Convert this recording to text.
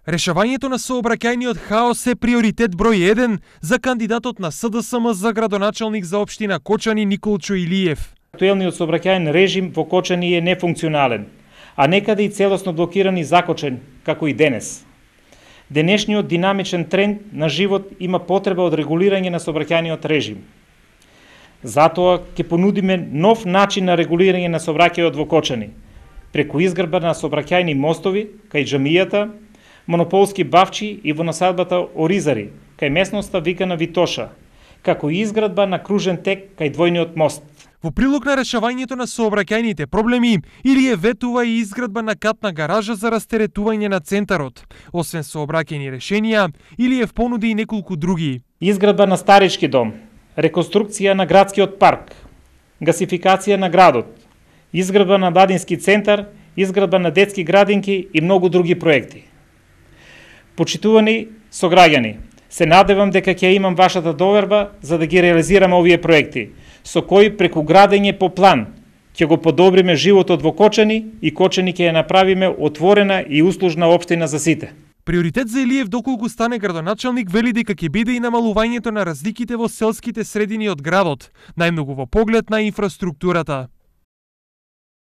Решавањето на сообраќајниот хаос е приоритет број 1 за кандидатот на СДСМ за градоначалник за општина Кочани Николчо Илиев. Актуелниот сообраќајен режим во Кочани е нефункционален, а некаде и целосно блокиран и закочен, како и денес. Денешниот динамичен тренд на живот има потреба од регулирање на сообраќајниот режим. Затоа ќе понудиме нов начин на регулирање на сообраќајот во Кочани, преку изградба на сообраќајни мостови кај џамијата, монополски бавчи и во насадбата Оризари, кај местноста викана Витоша, како и изградба на кружен тек кај двојниот мост. Во прилог на решавањето на сообраќајните проблеми, Илиев ветува и изградба на катна гаража за растеретување на центарот. Освен сообраќајни решенија, Илиев понуди и неколку други. Изградба на старички дом, реконструкција на градскиот парк, гасификација на градот, изградба на младински центар, изградба на детски градинки и многу други проекти. Почитувани сограѓани, се надевам дека ќе имам вашата доверба за да ги реализираме овие проекти, со кои преку градење по план ќе го подобриме животот во Кочани и Кочани ќе ја направиме отворена и услужна општина за сите. Приоритет за Илиев доколку стане градоначалник вели дека ќе биде и намалувањето на разликите во селските средини од градот, најмногу во поглед на инфраструктурата.